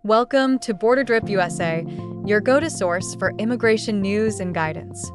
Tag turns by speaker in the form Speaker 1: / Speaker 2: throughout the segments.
Speaker 1: Welcome to Borderdrip USA, your go-to source for immigration news and guidance.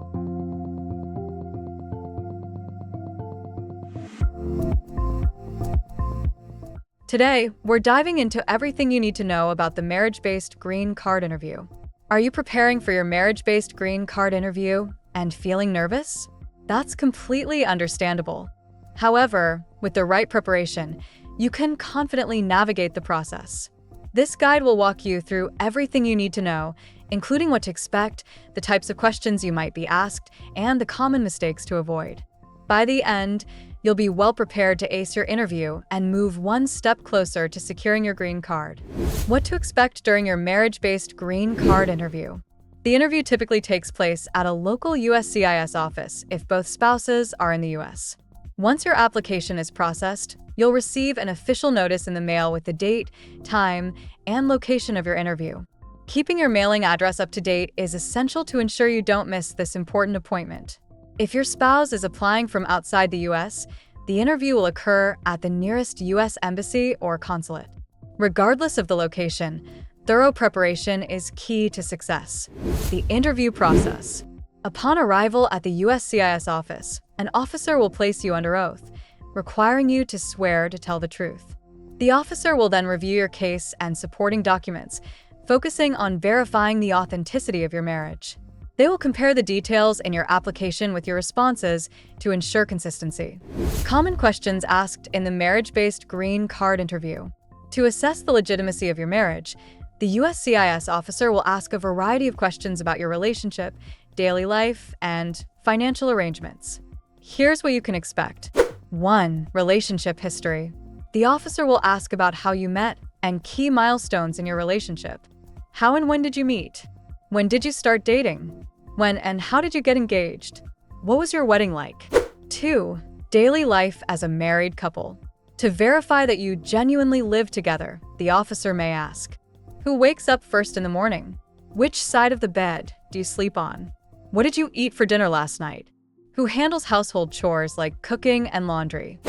Speaker 1: Today, we're diving into everything you need to know about the marriage-based green card interview. Are you preparing for your marriage-based green card interview and feeling nervous? That's completely understandable. However, with the right preparation, you can confidently navigate the process. This guide will walk you through everything you need to know, including what to expect, the types of questions you might be asked, and the common mistakes to avoid. By the end, you'll be well prepared to ace your interview and move one step closer to securing your green card. What to expect during your marriage-based green card interview. The interview typically takes place at a local USCIS office if both spouses are in the US. Once your application is processed, you'll receive an official notice in the mail with the date, time, and location of your interview. Keeping your mailing address up to date is essential to ensure you don't miss this important appointment. If your spouse is applying from outside the US, the interview will occur at the nearest US embassy or consulate. Regardless of the location, thorough preparation is key to success. The interview process. Upon arrival at the USCIS office, an officer will place you under oath, requiring you to swear to tell the truth. The officer will then review your case and supporting documents, focusing on verifying the authenticity of your marriage. They will compare the details in your application with your responses to ensure consistency. Common questions asked in the marriage-based green card interview. To assess the legitimacy of your marriage, the USCIS officer will ask a variety of questions about your relationship, daily life, and financial arrangements. Here's what you can expect. 1. Relationship history. The officer will ask about how you met and key milestones in your relationship. How and when did you meet? When did you start dating? When and how did you get engaged? What was your wedding like? 2. Daily life as a married couple. To verify that you genuinely live together, the officer may ask, who wakes up first in the morning? Which side of the bed do you sleep on? What did you eat for dinner last night? Who handles household chores like cooking and laundry?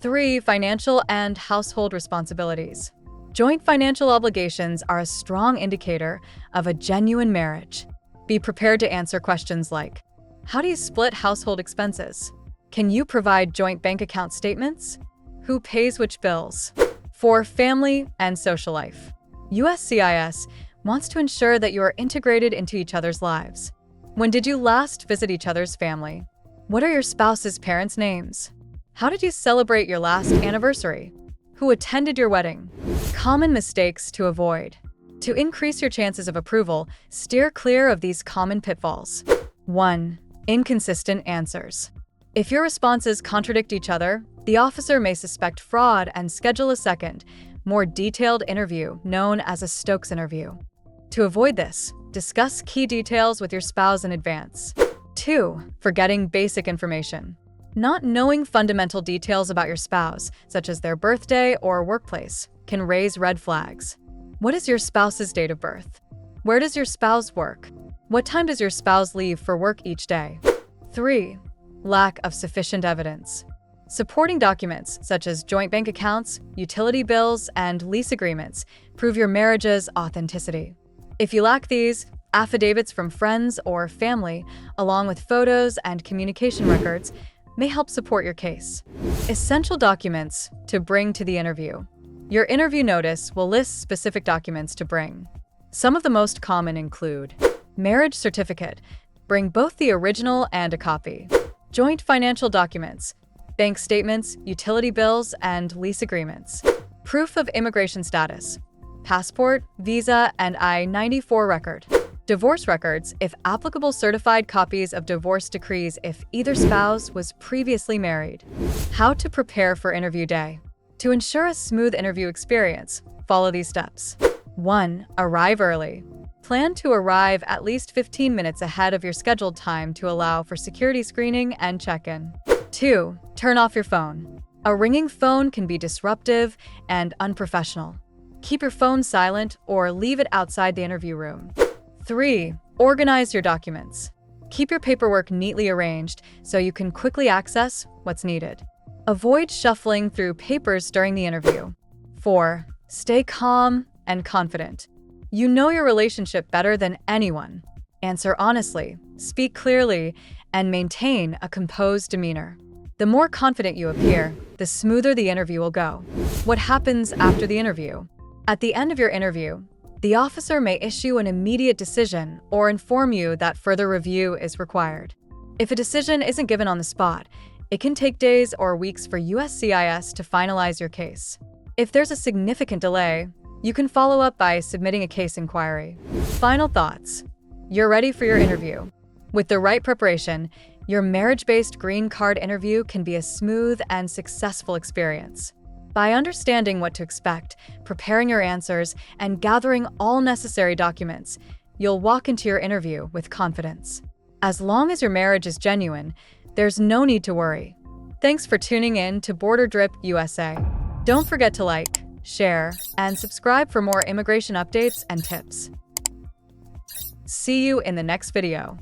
Speaker 1: 3. Financial and household responsibilities. Joint financial obligations are a strong indicator of a genuine marriage. Be prepared to answer questions like, how do you split household expenses? Can you provide joint bank account statements? Who pays which bills? 4. Family and social life. USCIS wants to ensure that you are integrated into each other's lives. When did you last visit each other's family? What are your spouse's parents' names? How did you celebrate your last anniversary? Who attended your wedding? Common mistakes to avoid. To increase your chances of approval, steer clear of these common pitfalls. 1. Inconsistent answers. If your responses contradict each other, the officer may suspect fraud and schedule a second, more detailed interview known as a Stokes interview. To avoid this, discuss key details with your spouse in advance. 2. Forgetting basic information. Not knowing fundamental details about your spouse, such as their birthday or workplace, can raise red flags. What is your spouse's date of birth? Where does your spouse work? What time does your spouse leave for work each day? 3. Lack of sufficient evidence. Supporting documents, such as joint bank accounts, utility bills, and lease agreements, prove your marriage's authenticity. If you lack these, affidavits from friends or family, along with photos and communication records, may help support your case. Essential documents to bring to the interview. Your interview notice will list specific documents to bring. Some of the most common include marriage certificate. Bring both the original and a copy. Joint financial documents. Bank statements, utility bills, and lease agreements. Proof of immigration status. Passport, visa, and I-94 record. Divorce records, if applicable, certified copies of divorce decrees if either spouse was previously married. How to prepare for interview day. To ensure a smooth interview experience, follow these steps. 1. Arrive early. Plan to arrive at least 15 minutes ahead of your scheduled time to allow for security screening and check-in. 2. Turn off your phone. A ringing phone can be disruptive and unprofessional. Keep your phone silent or leave it outside the interview room. 3. Organize your documents. Keep your paperwork neatly arranged so you can quickly access what's needed. Avoid shuffling through papers during the interview. 4. Stay calm and confident. You know your relationship better than anyone. Answer honestly, speak clearly, and maintain a composed demeanor. The more confident you appear, the smoother the interview will go. What happens after the interview? At the end of your interview, the officer may issue an immediate decision or inform you that further review is required. If a decision isn't given on the spot, it can take days or weeks for USCIS to finalize your case. If there's a significant delay, you can follow up by submitting a case inquiry. Final thoughts. You're ready for your interview. With the right preparation, your marriage-based green card interview can be a smooth and successful experience. By understanding what to expect, preparing your answers, and gathering all necessary documents, you'll walk into your interview with confidence. As long as your marriage is genuine, there's no need to worry. Thanks for tuning in to Borderdrip USA. Don't forget to like, share, and subscribe for more immigration updates and tips. See you in the next video.